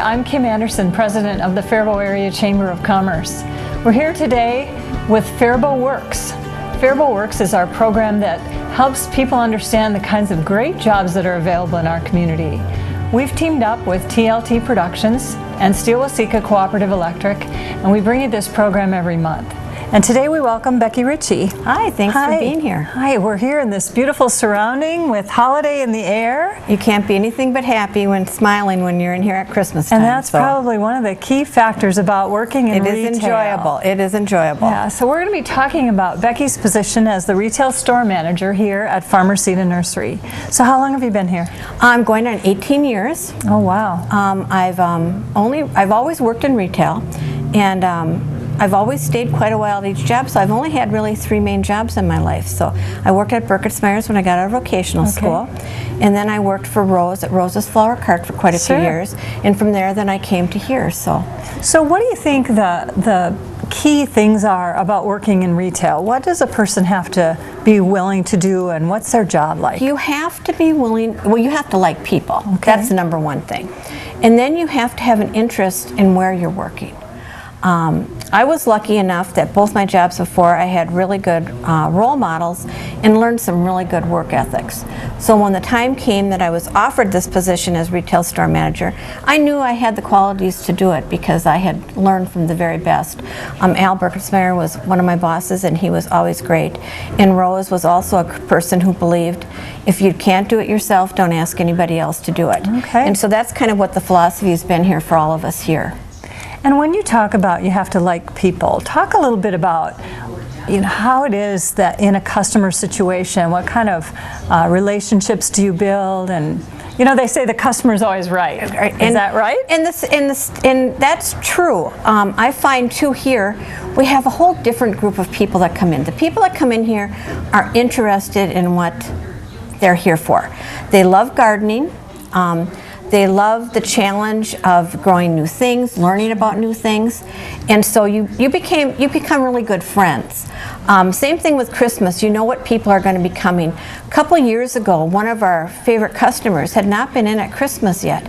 I'm Kim Anderson, President of the Faribault Area Chamber of Commerce. We're here today with Faribault Works. Faribault Works is our program that helps people understand the kinds of great jobs that are available in our community. We've teamed up with TLT Productions and Steel Waseca Cooperative Electric, and we bring you this program every month. And today we welcome Becky Richie. Hi, thanks for being here. Hi, we're here in this beautiful surrounding with holiday in the air. You can't be anything but happy when smiling when you're in here at Christmas time. And that's probably one of the key factors about working in retail. It is enjoyable. It is enjoyable. Yeah, so we're going to be talking about Becky's position as the retail store manager here at Farmer Seed and Nursery. So how long have you been here? I'm going on 18 years. Oh, wow. I've always worked in retail, and I've always stayed quite a while at each job, so I've only had really 3 main jobs in my life. So I worked at Burkittsmeyer's when I got out of vocational school, and then I worked for Rose at Rose's Flower Cart for quite a few years, and from there then I came to here. So what do you think the key things are about working in retail? What does a person have to be willing to do, and what's their job like? You have to be willing, well, you have to like people. That's the number one thing. And then you have to have an interest in where you're working. I was lucky enough that both my jobs before I had really good role models and learned some really good work ethics. So when the time came that I was offered this position as retail store manager, I knew I had the qualities to do it because I had learned from the very best. Al Burkittsmeyer was one of my bosses, and he was always great. And Rose was also a person who believed if you can't do it yourself, don't ask anybody else to do it. And so that's kind of what the philosophy has been here for all of us here. And when you talk about you have to like people, talk a little bit about how it is that in a customer situation, what kind of relationships do you build? And they say the customer is always right. Is that right? And that's true. I find too here we have a whole different group of people that come in. The people that come in here are interested in what they're here for. They love gardening. They love the challenge of growing new things, learning about new things, and so you become really good friends. Same thing with Christmas. You know what people are going to be coming. A couple years ago, one of our favorite customers had not been in at Christmas yet,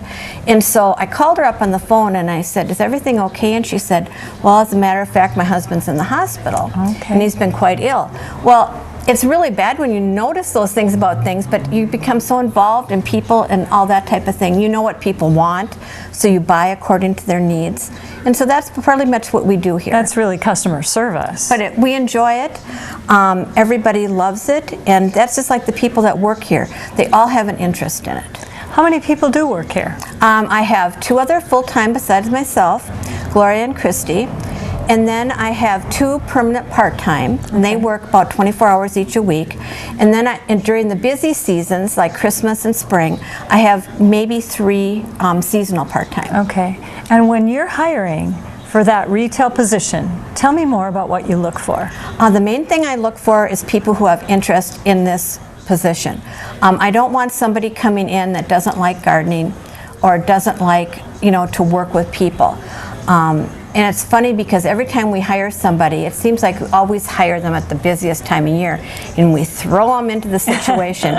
and so I called her up on the phone and I said, "Is everything okay?" And she said, "Well, as a matter of fact, my husband's in the hospital, and he's been quite ill." Well, it's really bad when you notice those things about things, but you become so involved in people and all that type of thing. You know what people want, so you buy according to their needs. And so that's pretty much what we do here. That's really customer service. But we enjoy it. Everybody loves it, and that's just like the people that work here. They all have an interest in it. How many people do work here? I have 2 other full-time besides myself, Gloria and Christy. And then I have 2 permanent part-time, and they work about 24 hours each a week. And then during the busy seasons, like Christmas and spring, I have maybe 3 seasonal part-time. Okay. And when you're hiring for that retail position, tell me more about what you look for. The main thing I look for is people who have interest in this position. I don't want somebody coming in that doesn't like gardening or doesn't like, to work with people. And it's funny because every time we hire somebody, it seems like we always hire them at the busiest time of year, and we throw them into the situation.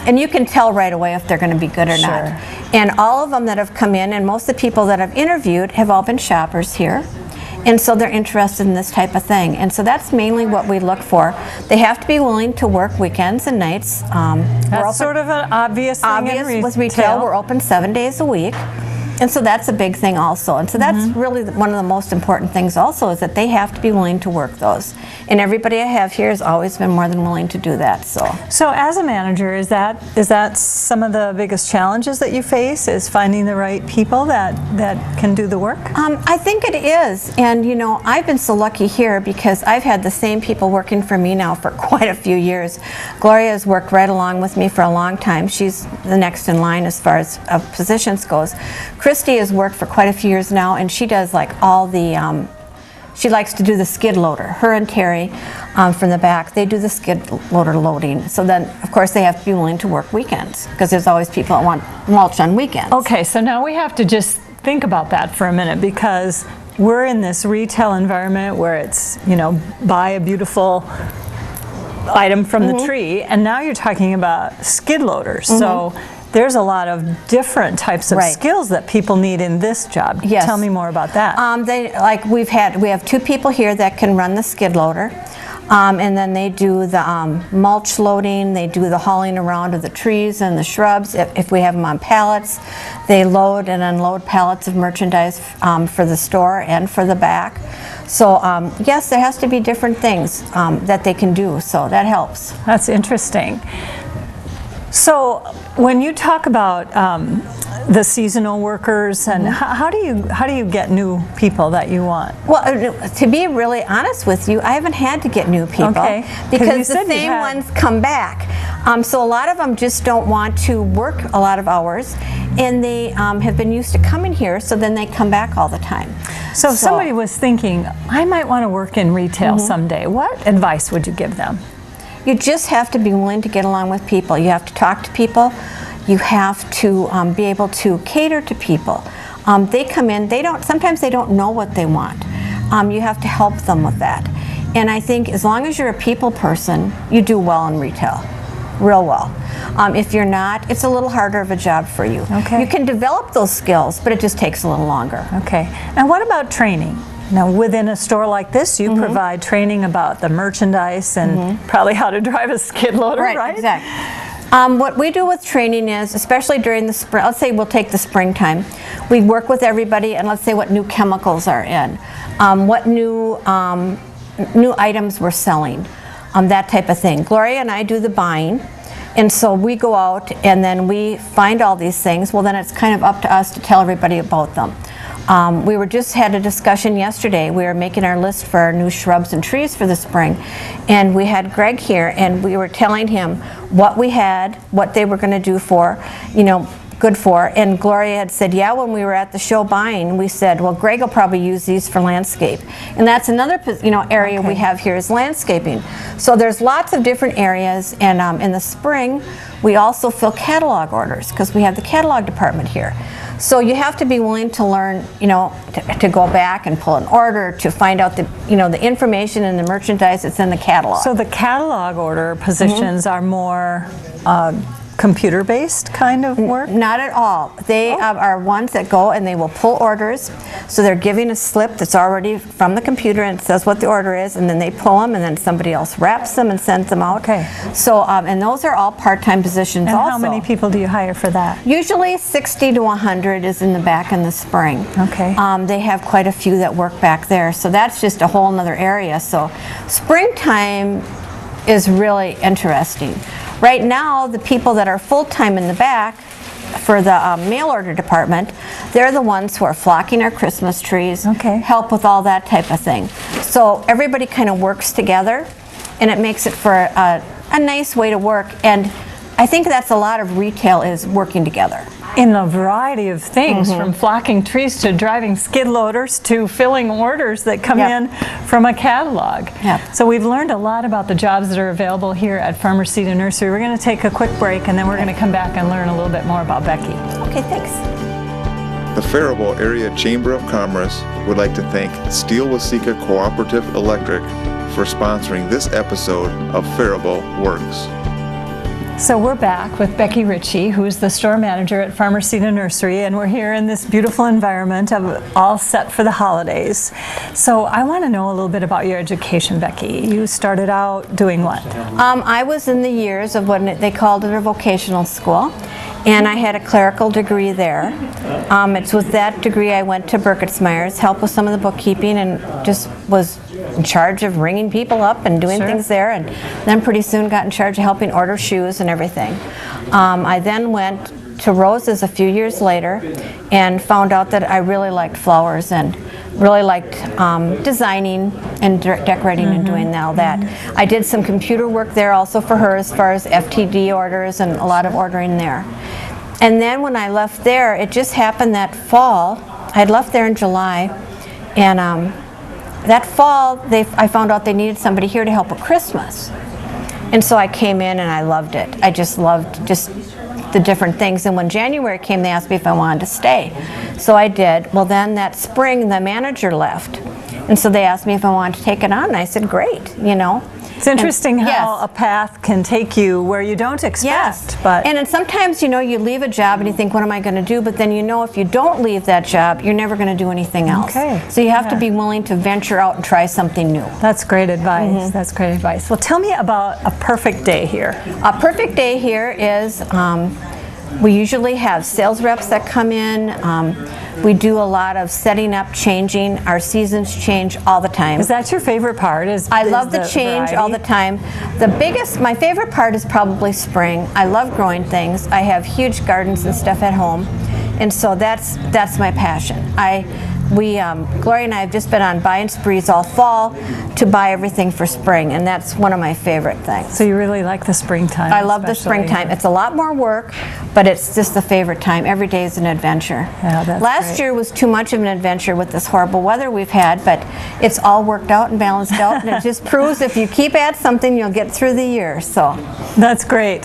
And you can tell right away if they're going to be good or not. And all of them that have come in, and most of the people that I've interviewed, have all been shoppers here. And so they're interested in this type of thing. And so that's mainly what we look for. They have to be willing to work weekends and nights. That's sort of an obvious thing in retail. With retail, we're open 7 days a week. And so that's a big thing also. And so that's really one of the most important things also, is that they have to be willing to work those. And everybody I have here has always been more than willing to do that. So as a manager, is that some of the biggest challenges that you face, is finding the right people that can do the work? I think it is. And I've been so lucky here because I've had the same people working for me now for quite a few years. Gloria has worked right along with me for a long time. She's the next in line as far as positions goes. Christy has worked for quite a few years now, and she does like all the, she likes to do the skid loader. Her and Terry from the back, they do the skid loader loading. So then, of course, they have to be willing to work weekends because there's always people that want mulch on weekends. Okay, so now we have to just think about that for a minute, because we're in this retail environment where it's, buy a beautiful item from the tree, and now you're talking about skid loaders. So there's a lot of different types of Right. skills that people need in this job. Yes. Tell me more about that. We have 2 people here that can run the skid loader. And then they do the mulch loading, they do the hauling around of the trees and the shrubs. If we have them on pallets, they load and unload pallets of merchandise for the store and for the back. So yes, there has to be different things that they can do, so that helps. That's interesting. So when you talk about the seasonal workers, and how do you get new people that you want? Well, to be really honest with you, I haven't had to get new people, Okay. because the same ones come back. So a lot of them just don't want to work a lot of hours, and they have been used to coming here, so then they come back all the time. So if somebody was thinking, I might want to work in retail someday, what advice would you give them? You just have to be willing to get along with people. You have to talk to people. You have to be able to cater to people. They come in, sometimes they don't know what they want. You have to help them with that. And I think as long as you're a people person, you do well in retail, real well. If you're not, it's a little harder of a job for you. Okay. You can develop those skills, but it just takes a little longer. Okay. And what about training? Now, within a store like this, you provide training about the merchandise and probably how to drive a skid loader, right? Exactly. What we do with training is, especially during the spring, let's say we'll take the springtime, we work with everybody and let's say what new chemicals are in, what new items we're selling, that type of thing. Gloria and I do the buying, and so we go out and then we find all these things. Well, then it's kind of up to us to tell everybody about them. We just had a discussion yesterday. We were making our list for our new shrubs and trees for the spring, and we had Greg here, and we were telling him what we had, what they were going to do for, good for. And Gloria had said, yeah, when we were at the show buying, we said, well, Greg will probably use these for landscape, and that's another area we have here is landscaping. So there's lots of different areas, and in the spring, we also fill catalog orders because we have the catalog department here. So you have to be willing to learn, to go back and pull an order, to find out the information and the merchandise that's in the catalog. So the catalog order positions are more computer-based kind of work? Not at all. They are ones that go and they will pull orders. So they're giving a slip that's already from the computer and it says what the order is, and then they pull them and then somebody else wraps them and sends them out. Okay. So, and those are all part-time positions and also. how many people do you hire for that? Usually 60 to 100 is in the back in the spring. Okay. They have quite a few that work back there. So that's just a whole nother area. So springtime is really interesting. Right now, the people that are full-time in the back for the mail order department, they're the ones who are flocking our Christmas trees, help with all that type of thing. So everybody kind of works together, and it makes it for a nice way to work. And I think that's a lot of retail is working together. In a variety of things, from flocking trees to driving skid loaders to filling orders that come in from a catalog. So we've learned a lot about the jobs that are available here at Faribault Nursery. We're going to take a quick break and then we're going to come back and learn a little bit more about Becky. Okay, thanks. The Faribault Area Chamber of Commerce would like to thank Steel Waseca Cooperative Electric for sponsoring this episode of Faribault Works. So we're back with Becky Richie, who is the store manager at Faribault Nursery, and we're here in this beautiful environment of all set for the holidays. So I want to know a little bit about your education, Becky. You started out doing what? I was in the years of what they called it a vocational school, and I had a clerical degree there. It's with that degree I went to Burkittsmeyer's, helped with some of the bookkeeping, and just was in charge of ringing people up and doing things there, and then pretty soon got in charge of helping order shoes and everything. I then went to Rose's a few years later and found out that I really liked flowers and really liked designing and decorating and doing all that. I did some computer work there also for her as far as FTD orders and a lot of ordering there. And then when I left there, it just happened that fall, I had left there in July, and that fall, I found out they needed somebody here to help with Christmas. And so I came in and I loved it. I just loved just the different things. And when January came, they asked me if I wanted to stay. So I did. Well, then that spring, the manager left. And so they asked me if I wanted to take it on. And I said, great, It's interesting And, how yes. a path can take you where you don't expect. Yes, But and then sometimes, you know, you leave a job and you think, what am I going to do? But then you know if you don't leave that job, you're never going to do anything else. Okay. So you have to Yeah. be willing to venture out and try something new. that's great advice. Mm-hmm. That's great advice. Well, tell me about a perfect day here. A perfect day here is we usually have sales reps that come in. We do a lot of setting up, changing. Our seasons change all the time. Is that your favorite part? I love the change all the time. My favorite part is probably spring. I love growing things. I have huge gardens and stuff at home, and so that's my passion. Gloria and I have just been on buying sprees all fall to buy everything for spring, and that's one of my favorite things. So you really like the springtime. I love the especially. springtime. It's a lot more work, but it's just the favorite time. Every day is an adventure. Yeah, that's Last great. year was too much of an adventure with this horrible weather we've had, but it's all worked out and balanced out, and it just proves if you keep at something, you'll get through the year. So That's great.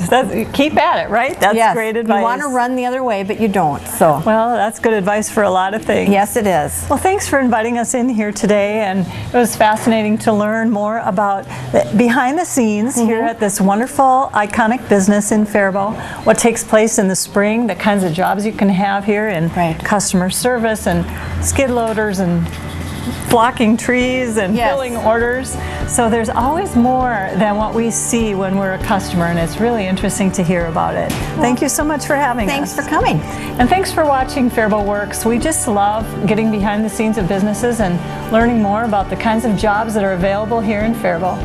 Keep at it, right? That's yes, great advice. you want to run the other way, but you don't. So Well, that's good advice for a lot of things. yes, it is. Well, thanks for inviting us in here today, and it was fascinating to learn more about the behind the scenes here at this wonderful, iconic business in Faribault, what takes place in the spring, the kinds of jobs you can have here in Right. customer service and skid loaders and flocking trees and Yes. filling orders. So there's always more than what we see when we're a customer, and it's really interesting to hear about it. Thank you so much for having Thanks us. for coming. And thanks for watching Faribault Works. We just love getting behind the scenes of businesses and learning more about the kinds of jobs that are available here in Faribault.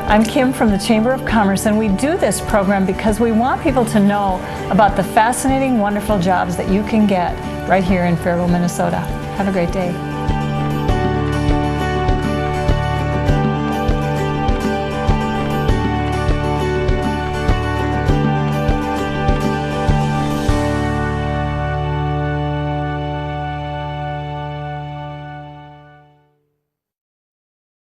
I'm Kim from the Chamber of Commerce, and we do this program because we want people to know about the fascinating, wonderful jobs that you can get right here in Faribault, Minnesota. Have a great day.